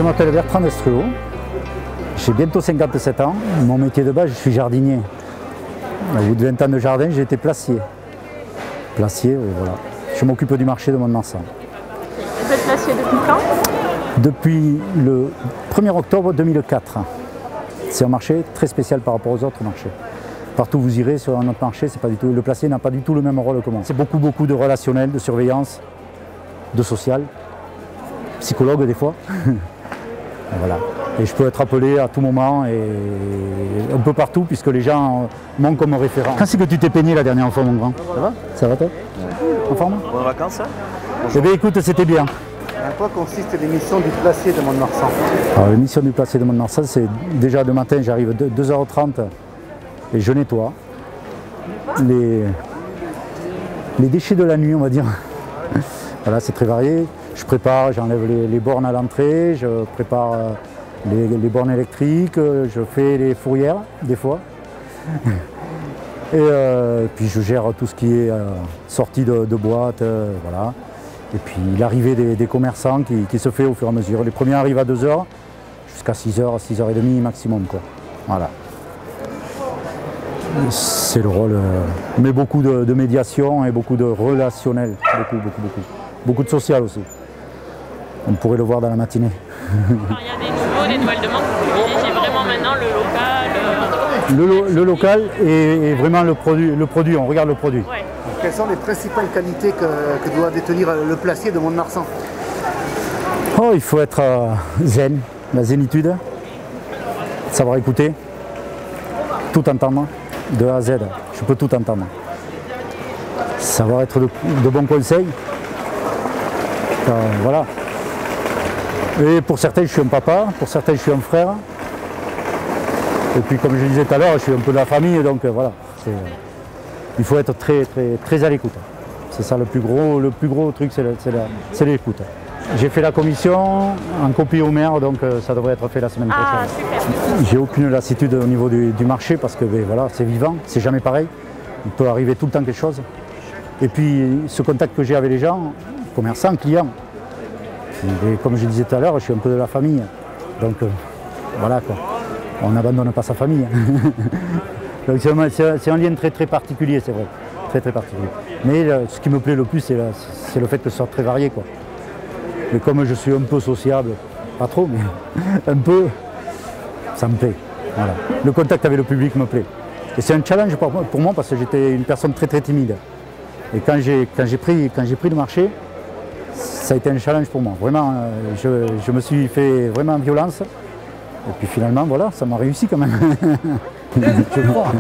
je m'appelle Bertrand Destruau, j'ai bientôt 57 ans, mon métier de base, je suis jardinier. Au bout de 20 ans de jardin, j'ai été placier. Placier, voilà. Je m'occupe du marché de Mont-de-Marsan. Vous êtes placier depuis quand? Depuis le 1er octobre 2004. C'est un marché très spécial par rapport aux autres marchés. Partout où vous irez sur un autre marché, c'est pas du tout, le placier n'a pas du tout le même rôle que moi. C'est beaucoup de relationnel, de surveillance, de social, psychologue des fois. Voilà. Et je peux être appelé à tout moment et un peu partout puisque les gens m'ont comme référent. Quand c'est que tu t'es peigné la dernière fois, mon grand? Ça va? Ça va toi? En forme? Bonnes vacances, hein? Eh bien écoute, c'était bien. En quoi consiste l'émission du placier de Mont-de-Marsan? Alors l'émission du placier de Mont-de-Marsan, c'est déjà de matin, j'arrive 2h30 et je nettoie les déchets de la nuit, on va dire. Voilà, c'est très varié. Je prépare, j'enlève les bornes à l'entrée, je prépare les bornes électriques, je fais les fourrières des fois. Et puis je gère tout ce qui est sortie de boîte, voilà. Et puis l'arrivée des commerçants qui se fait au fur et à mesure. Les premiers arrivent à 2h, jusqu'à 6h, 6h30 maximum, quoi. Voilà. C'est le rôle, mais beaucoup de médiation et beaucoup de relationnel, beaucoup de social aussi. On pourrait le voir dans la matinée. Alors, il y a des nouvelles demandes que vous privilégiez vraiment maintenant, le local. Le local et vraiment le produit, on regarde le produit. Ouais. Quelles sont les principales qualités que doit détenir le placier de Mont-de-Marsan? Oh, il faut être zen, la zénitude, savoir écouter, tout entendre, de A à Z, je peux tout entendre. Savoir être de bons conseils, voilà. Et pour certains, je suis un papa, pour certains, je suis un frère. Et puis, comme je disais tout à l'heure, je suis un peu de la famille, donc voilà. Il faut être très à l'écoute. C'est ça le plus gros truc, c'est l'écoute. J'ai fait la commission en copie au maire, donc ça devrait être fait la semaine prochaine. Ah, super. J'ai aucune lassitude au niveau du marché parce que voilà, c'est vivant, c'est jamais pareil. Il peut arriver tout le temps quelque chose. Et puis ce contact que j'ai avec les gens, commerçants, clients, et comme je disais tout à l'heure, je suis un peu de la famille. Donc voilà quoi, on n'abandonne pas sa famille. Donc c'est un lien très particulier, c'est vrai, très particulier. Mais ce qui me plaît le plus, c'est le fait que ce soit très varié, quoi. Mais comme je suis un peu sociable, pas trop, mais un peu, ça me plaît. Voilà. Le contact avec le public me plaît. Et c'est un challenge pour moi parce que j'étais une personne très timide. Et quand j'ai pris le marché, ça a été un challenge pour moi. Vraiment, je me suis fait vraiment violence. Et puis finalement, voilà, ça m'a réussi quand même. Je crois.